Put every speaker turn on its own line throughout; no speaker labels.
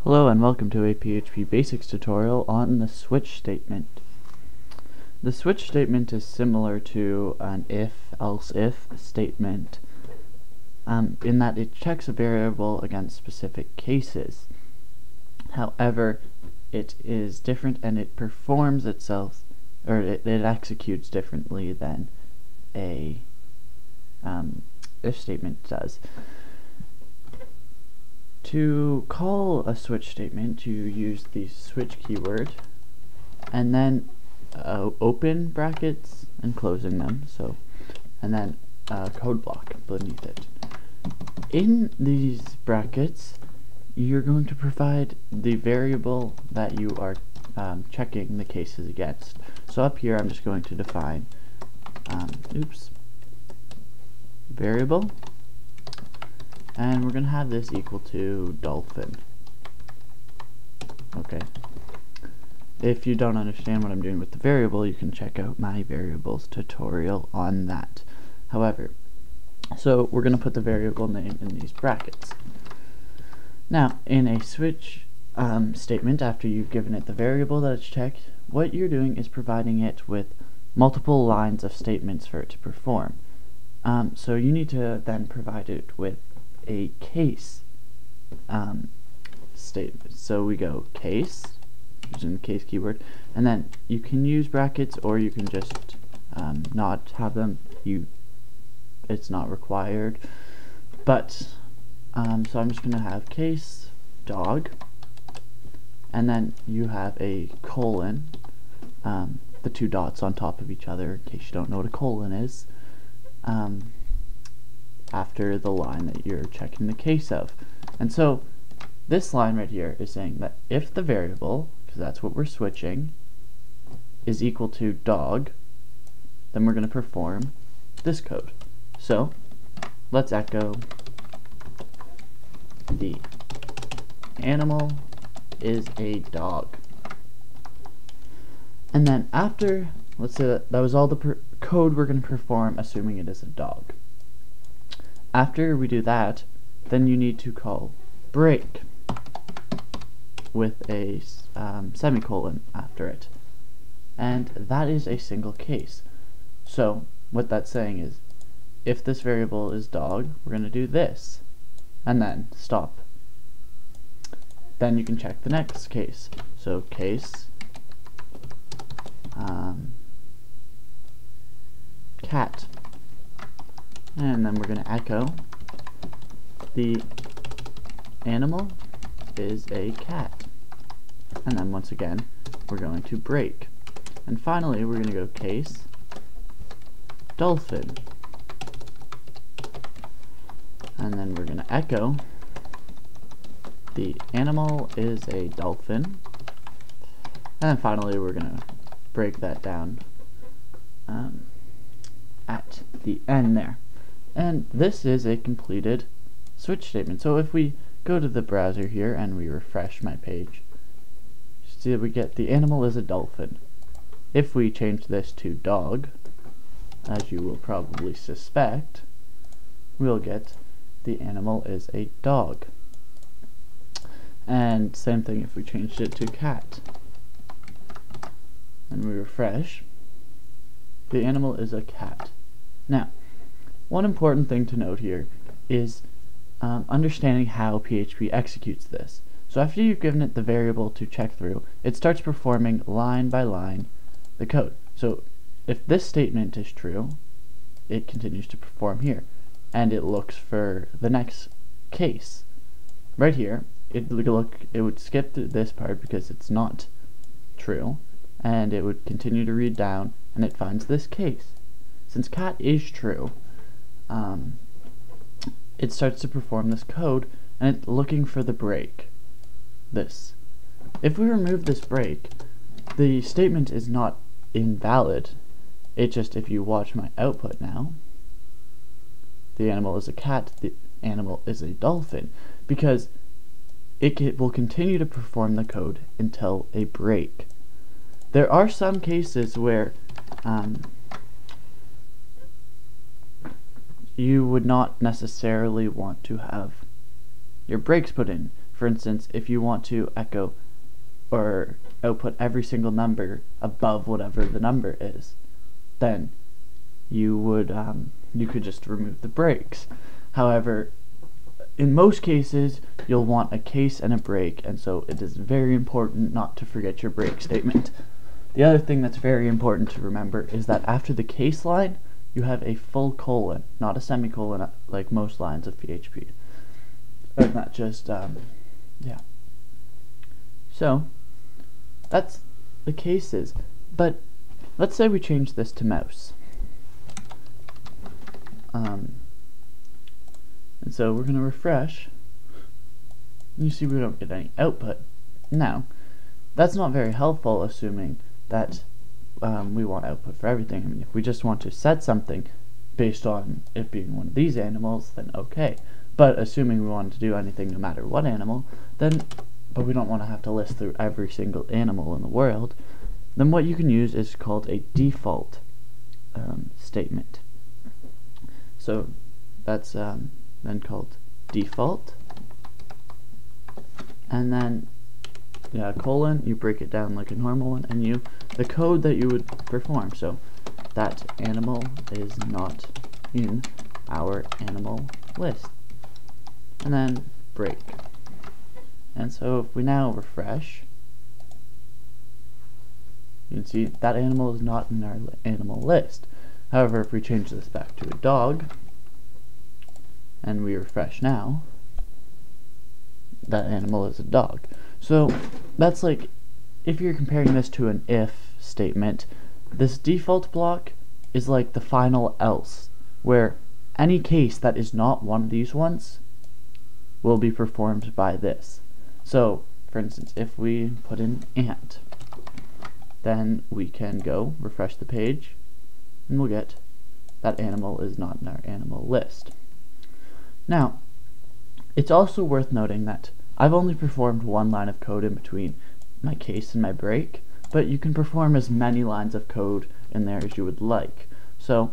Hello and welcome to a PHP Basics tutorial on the switch statement. The switch statement is similar to an if-else-if statement in that it checks a variable against specific cases. However, it is different and it performs itself, or it executes differently than a if statement does. To call a switch statement, you use the switch keyword and then open brackets and closing them, and then a code block beneath it. In these brackets, you're going to provide the variable that you are checking the cases against. So up here, I'm just going to define variable. And we're going to have this equal to dolphin. Okay. If you don't understand what I'm doing with the variable, you can check out my variables tutorial on that. However, so we're going to put the variable name in these brackets. Now, in a switch statement, after you've given it the variable that it's checked, what you're doing is providing it with multiple lines of statements for it to perform. So you need to then provide it with a case statement. So we go case, using the case keyword, and then you can use brackets or you can just not have them. It's not required. But so I'm just going to have case dog, and then you have a colon, the two dots on top of each other, in case you don't know what a colon is. After the line that you're checking the case of. And so this line right here is saying that if the variable, because that's what we're switching, is equal to dog, then we're going to perform this code. So let's echo the animal is a dog. And then after, let's say that was all the code we're going to perform, assuming it is a dog. After we do that, then you need to call break with a semicolon after it. And that is a single case. So what that's saying is, if this variable is dog, we're going to do this, and then stop. Then you can check the next case. So case cat. And then we're going to echo the animal is a cat. And then once again, we're going to break. And finally, we're going to go case dolphin. And then we're going to echo the animal is a dolphin. And then finally, we're going to break that down at the end there. And this is a completed switch statement. So if we go to the browser here and we refresh my page, you see that we get the animal is a dolphin. If we change this to dog, as you will probably suspect, we'll get the animal is a dog. And same thing if we changed it to cat. And we refresh, the animal is a cat. Now, one important thing to note here is understanding how PHP executes this. So after you've given it the variable to check through, it starts performing line by line the code. So if this statement is true, it continues to perform here, and it looks for the next case. Right here, it would skip through this part because it's not true, and it would continue to read down, and it finds this case. Since cat is true, it starts to perform this code, and it's looking for the break. This. If we remove this break, the statement is not invalid. It just, if you watch my output now, the animal is a cat, the animal is a dolphin, because it will continue to perform the code until a break. There are some cases where you would not necessarily want to have your breaks put in. for instance, if you want to echo or output every single number above whatever the number is, then you would you could just remove the breaks. However, in most cases you'll want a case and a break, and so it is very important not to forget your break statement. The other thing that's very important to remember is that after the case line you have a full colon, not a semicolon like most lines of PHP. Or not just yeah. So that's the cases. But let's say we change this to mouse. And so we're going to refresh. You see we don't get any output. Now, that's not very helpful, assuming that we want output for everything. I mean, if we just want to set something based on it being one of these animals, then okay. But assuming we want to do anything no matter what animal, then, but we don't want to have to list through every single animal in the world, then what you can use is called a default statement. So that's then called default, and then colon, you break it down like a normal one, and the code that you would perform. So that animal is not in our animal list, and then break. And so if we now refresh, you can see that animal is not in our animal list. However, if we change this back to a dog and we refresh now, that animal is a dog. So that's like, if you're comparing this to an if statement, this default block is like the final else, where any case that is not one of these ones will be performed by this. So for instance, if we put in ant, then we can go refresh the page and we'll get that animal is not in our animal list. Now, it's also worth noting that I've only performed one line of code in between my case and my break, but you can perform as many lines of code in there as you would like. So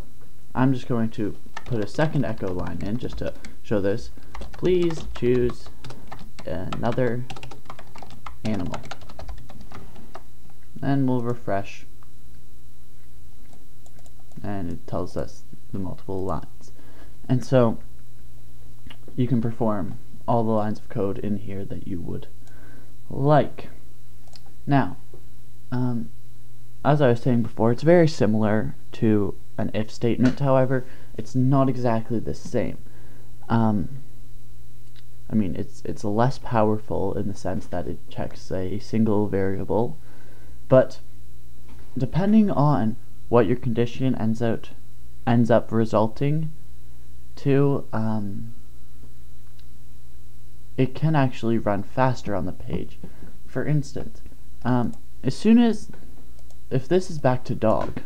I'm just going to put a second echo line in just to show this. Please choose another animal. And we'll refresh, and it tells us the multiple lines. And so you can perform all the lines of code in here that you would like. Now, as I was saying before, it's very similar to an if statement. However, it's not exactly the same. I mean, it's less powerful in the sense that it checks a single variable, but depending on what your condition ends up resulting to, it can actually run faster on the page. For instance, as soon as, if this is back to dog,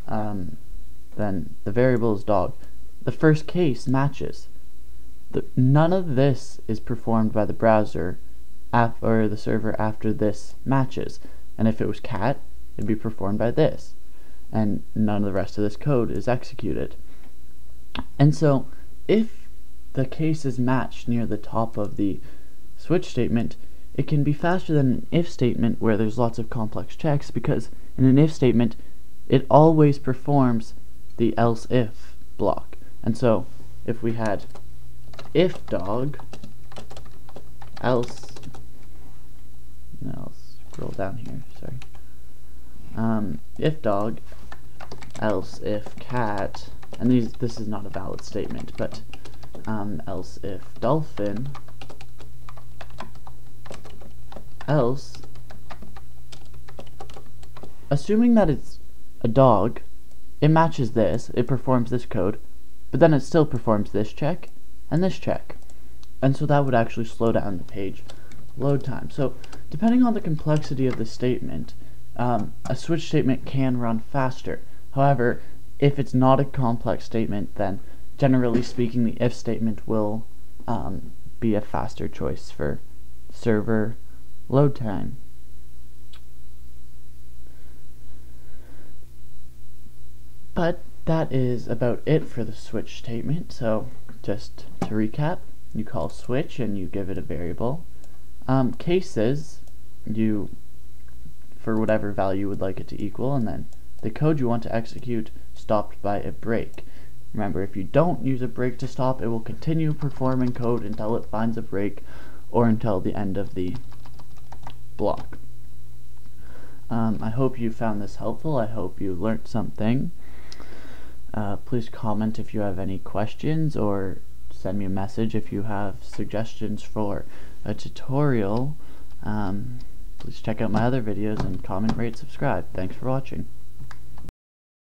then the variable is dog. The first case matches. None of this is performed by the browser or the server after this matches. And if it was cat, it'd be performed by this. And none of the rest of this code is executed. And so, if the case is matched near the top of the switch statement, it can be faster than an if statement where there's lots of complex checks, because in an if statement it always performs the else if block. And so if we had if dog else, no, I'll scroll down here, sorry, if dog else if cat, and this is not a valid statement, but else if dolphin, else, assuming that it's a dog, it matches this, it performs this code, but then it still performs this check and this check. And so that would actually slow down the page load time. So depending on the complexity of the statement, a switch statement can run faster. However, if it's not a complex statement, then generally speaking the if statement will be a faster choice for server load time. But that is about it for the switch statement. So just to recap, you call switch and you give it a variable. Cases, you for whatever value you would like it to equal, and then the code you want to execute stopped by a break. Remember, if you don't use a break to stop, it will continue performing code until it finds a break or until the end of the block. I hope you found this helpful. I hope you learned something. Please comment if you have any questions, or send me a message if you have suggestions for a tutorial. Please check out my other videos and comment, rate, subscribe. Thanks for watching.